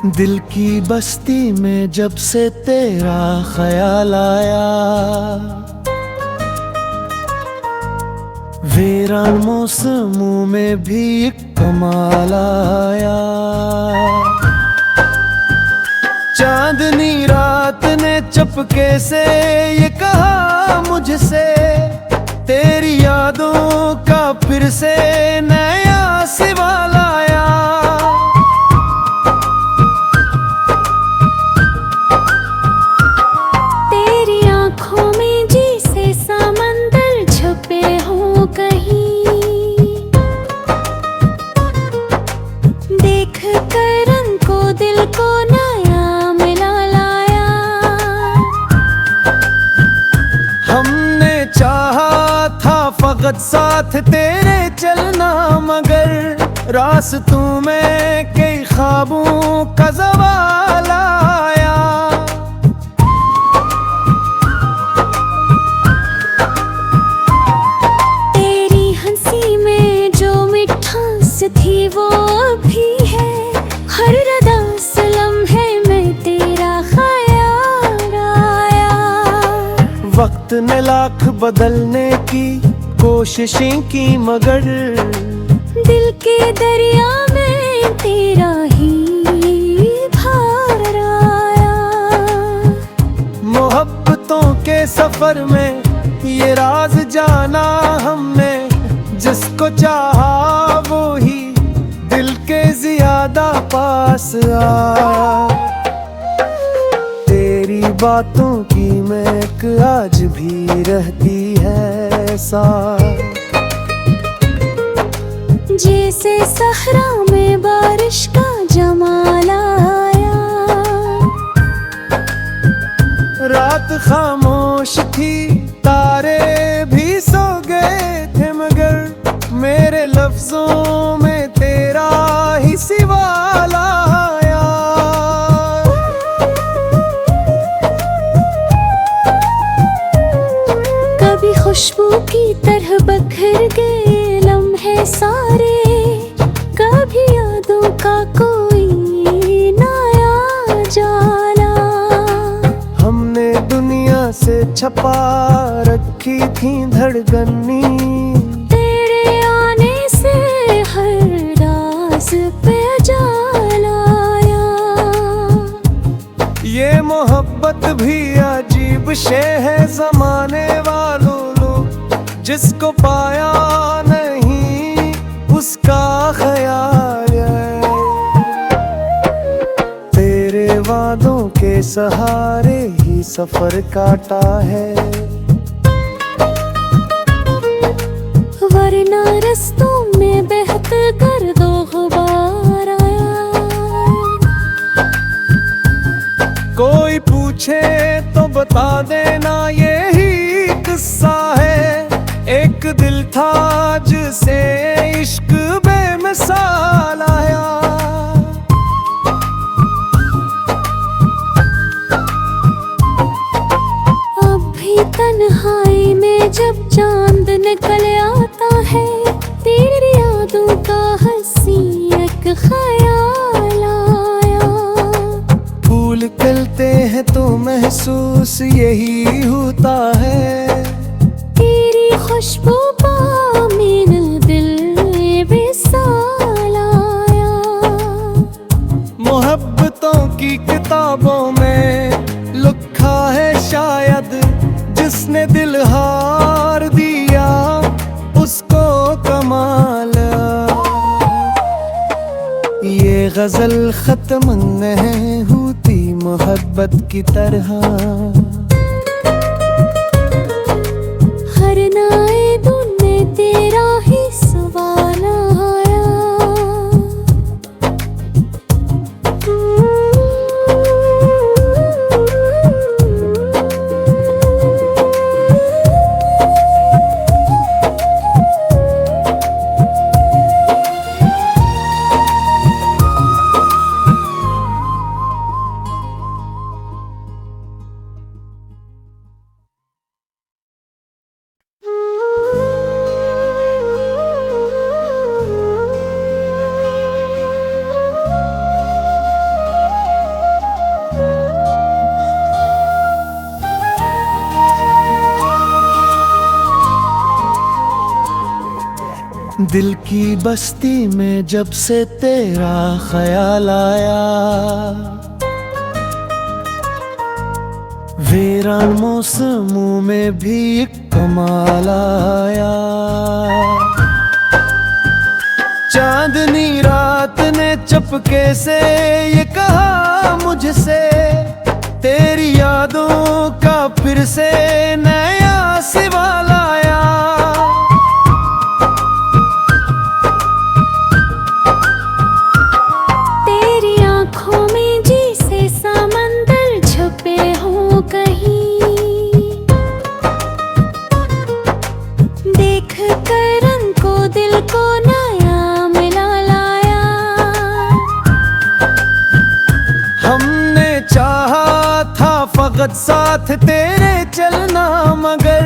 दिल की बस्ती में जब से तेरा ख्याल आया, वीरान मौसमों में भी एक कमाल आया। चांदनी रात ने चपके से ये कहा मुझसे, तेरी यादों का फिर से नया सवाल आया। तेरी आंखों में जैसे समंदर छुपे हो कहीं, देख कर रंग को दिल को नया मिला लाया। हमने चाहा था फकत साथ तेरे चलना, मगर रास्तों में कई ख्वाबों का ज़वाल आया। तेरी हंसी में जो मिठास थी वो अभी है, हर रदा से लम्हे में तेरा ख्याल आया। वक्त ने लाख बदलने की कोशिशें की, मगर दिल के दरिया में तेरा ही भार आया। मोहब्बतों के सफर में ये राज जाना हमने, जिसको चाहा वो ही दिल के ज्यादा पास आया। तेरी बातों की महक आज भी रहती है साथ, जैसे सहरा में बारिश का जमाल आया। रात खामोश थी, तारे भी सो गए थे, मगर मेरे लफ्जों में तेरा ही सवाल आया। कभी खुशबू की तरह बखर गए लम्हे सारे, कभी यादों का कोई नया जाला। हमने दुनिया से छपा रखी थी धड़कनी, तेरे आने से हर राज पे जाला आया। ये मोहब्बत भी अजीब शे है, जमाने वालों लोग जिसको पाया नहीं उसका ख्याल है। तेरे वादों के सहारे ही सफर काटा है, वरना रस्तों में बहत कर दो गुबार आया। कोई पूछे तो बता देना यही किस्सा है, एक दिल था जिसे इश्क बेमिसाल आया। अब भी तन्हाई में जब चांद निकल आता है, तेरी यादों का हंसी एक ख्याल आया। फूल खिलते हैं तो महसूस यही होता है, तेरी खुशबू पामीन दिल विसाल आया। मोहब्बतों की किताबों में लिखा है शायद, जिसने दिल हार दिया उसको कमाल। ये गजल खत्म नहीं होती मोहब्बत की तरह, हर नए धुन में तेरा ही सवाल आया। दिल की बस्ती में जब से तेरा ख्याल आया, वीरान मौसमों में भी एक कमाल आया। चांदनी रात ने चुपके से ये कहा मुझसे, तेरी यादों का फिर से नया सवाल आया। तेरी आंखों में जैसे समंदर छुपे हो कहीं, देख कर रंग को दिल को नया मिला लाया। हमने चाहा था फकत साथ तेरे चलना, मगर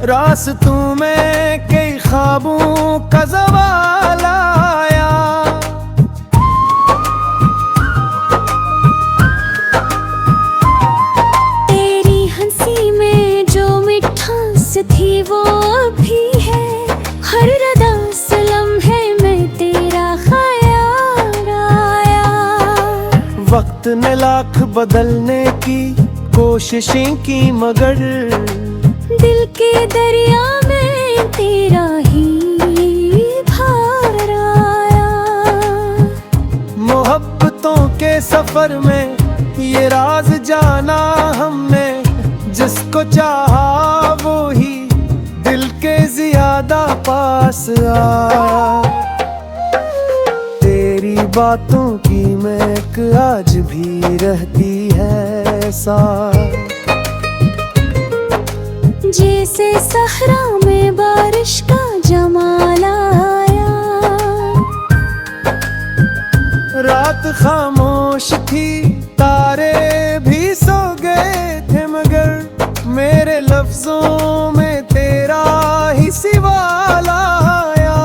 रास्तों में कई ख्वाबों का ज़वाल आया। तेरी हंसी में जो मिठास थी वो अभी है, हर रदा से लम्हे में तेरा ख्याल आया। वक्त ने लाख बदलने की कोशिशें की, मगर दिल के दरिया में तेरा ही भार आया। मोहब्बतों के सफर में ये राज जाना हमने, जिसको चाहा वो ही दिल के ज्यादा पास आया। तेरी बातों की महक आज भी रहती है साथ, जैसे सहरा में बारिश का जमाल आया। रात खामोश थी, तारे भी सो गए थे, मगर मेरे लफ्जों में तेरा ही सवाल आया।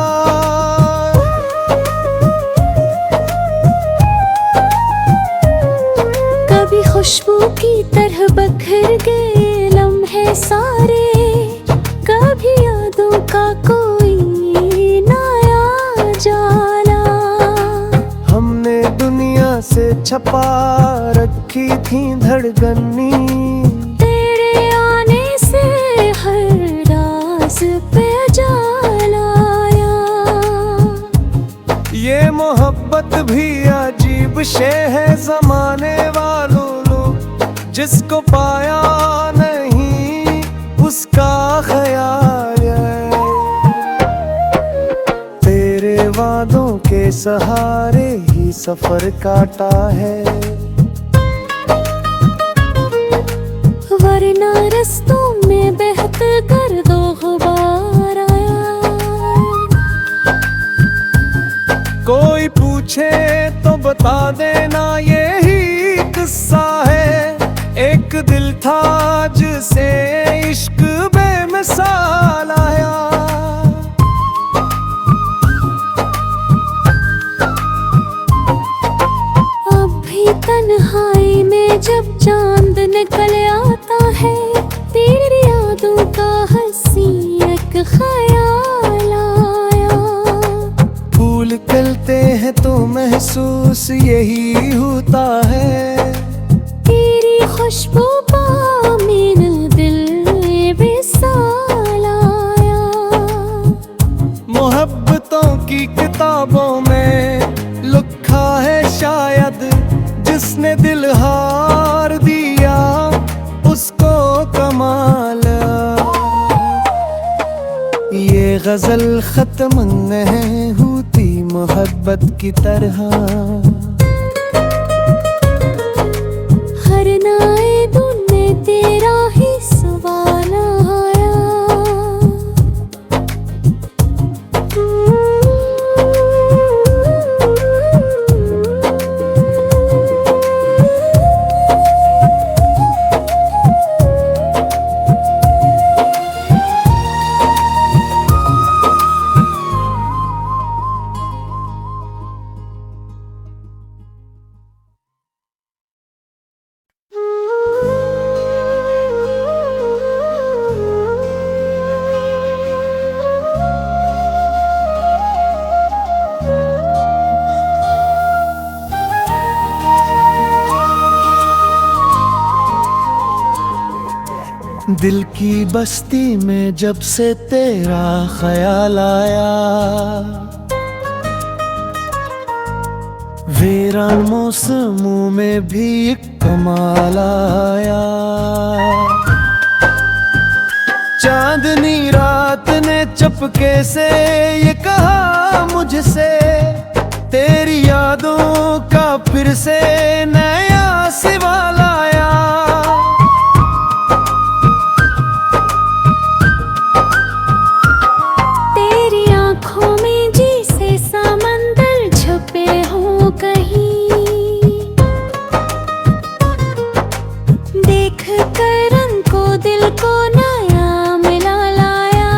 कभी खुशबू की तरह बखर गए लम्हे सारे, कभी यादों का कोई नया जाला। हमने दुनिया से छपा रखी थी धड़कनी, तेरे आने से हर राज पे जाला आया। ये मोहब्बत भी अजीब शे है, जमाने वालों लोग जिसको पाया नहीं उसका ख्याल है। तेरे वादों के सहारे ही सफर काटा है, वरना रस्तों में बहत कर दो गुबार आया। कोई पूछे तो बता देना यही किस्सा है, एक दिल था जिसे इश्क बेमिसाल आया। अब भी तन्हाई में जब चांद निकल आता है, तेरी यादों का हंसी एक ख्याल आया। फूल खिलते हैं तो महसूस यही होता है, तेरी खुशबू पामीन दिल विसाल आया। मोहब्बतों की किताबों में लिखा है शायद, जिसने दिल हार दिया उसको कमाल। ये गजल खत्म नहीं होती मोहब्बत की तरह, हर नाए धुन में तेरा ही सवाल आया। दिल की बस्ती में जब से तेरा ख्याल आया, वीरान मौसमों में भी एक कमाल आया। चांदनी रात ने चुपके से ये कहा मुझसे, तेरी यादों का फिर से नया सवाल आया। तेरी आंखों में जैसे समंदर छुपे हो कहीं, देख कर रंग को दिल को नया मिला लाया।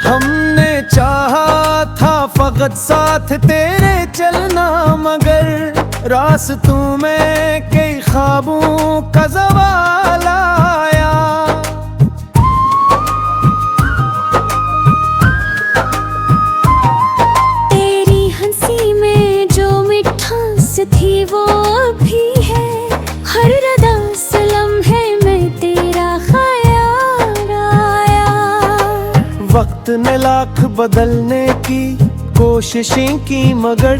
हमने चाहा था फकत साथ तेरे चलना, मगर रास्तों में कई ख्वाबों का ज़वाल आया। तेरी हंसी में जो मिठास थी वो अभी है, हर रदा से लम्हे में तेरा ख्याल आया। वक्त ने लाख बदलने की कोशिशें की, मगर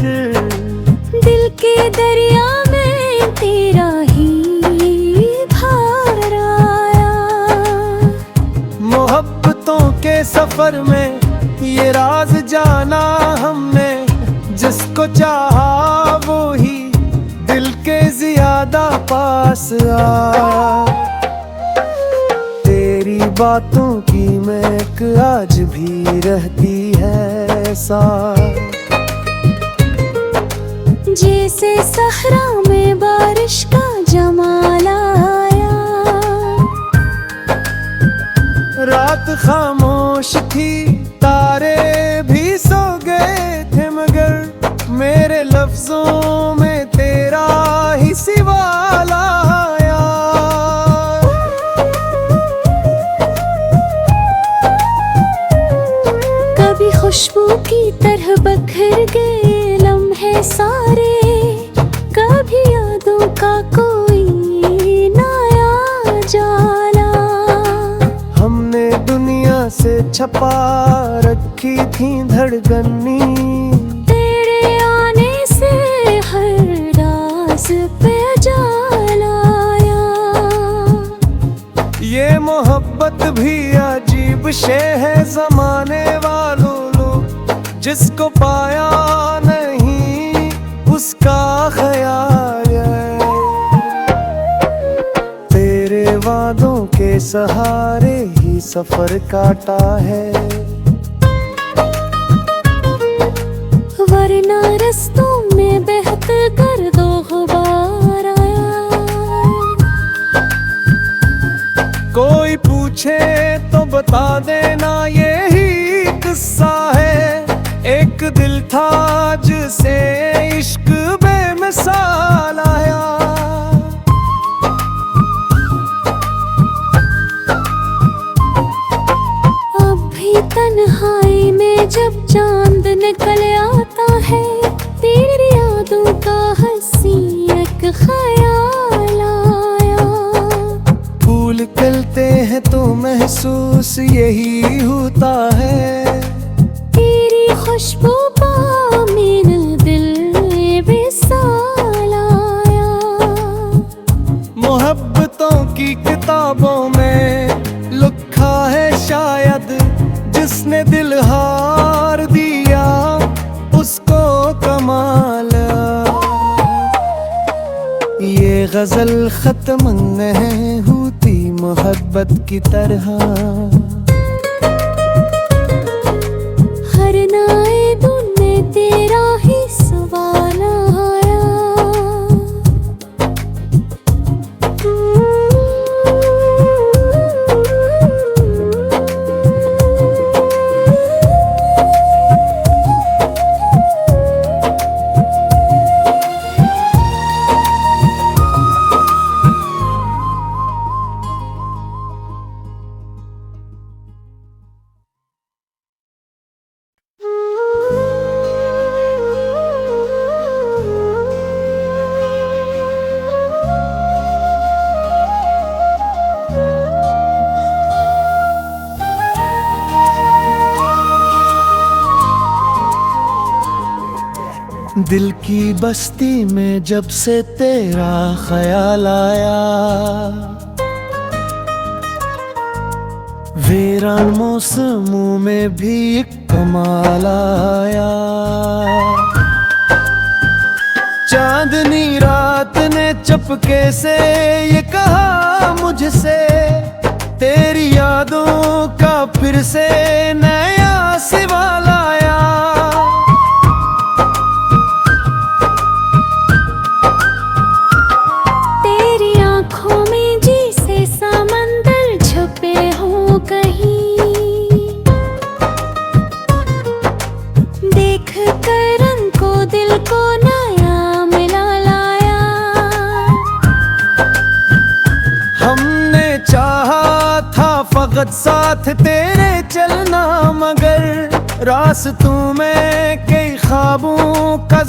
दिल के दरिया में तेरा ही भार आया। मोहब्बतों के सफर में ये राज जाना हमने, जिसको चाहा वो ही दिल के ज्यादा पास आया। तेरी बातों की महक आज भी रहती है साथ, जैसे सहरा में बारिश का जमाल आया। रात खामोश थी, तारे भी सो गए थे, मगर मेरे लफ्जों में तेरा ही सवाल आया। कभी खुशबू की तरह बखर गए लम्हे सारे, कभी यादों का कोई नया जाला। हमने दुनिया से छपा रखी थी धड़कनी, तेरे आने से हर राज पे जाला आया। ये मोहब्बत भी अजीब शे है, जमाने वालों लोग जिसको पाया नहीं उसका ख्याल है। तेरे वादों के सहारे ही सफर काटा है, वरना रस्तों में बहत कर दो गुबार आया। कोई पूछे तो बता देना यही किस्सा है, एक दिल था जिसे इश्क बेमिसाल आया। अब भी तन्हाई में जब चांद निकल आता है, तेरी यादों का हंसी एक ख्याल आया। फूल खिलते हैं तो महसूस यही होता है, तेरी खुशबू पामीन दिल विसाल आया। मोहब्बतों की किताबों में लिखा है शायद, जिसने दिल हार दिया उसको कमाल। ये गजल खत्म नहीं होती मोहब्बत की तरह, हर नाए धुन में तेरा ही सवाल आया। दिल की बस्ती में जब से तेरा ख्याल आया, वीरान मौसमों में भी एक कमाल आया। चांदनी रात ने चुपके से ये कहा मुझसे, तेरी यादों का फिर से नया सवाल आया। तेरी आंखों में जैसे समंदर छुपे हो कहीं, देख कर को दिल को नया मिला लाया। हमने चाहा था फकत साथ तेरे चलना, मगर रास्तों में कई ख्वाबों का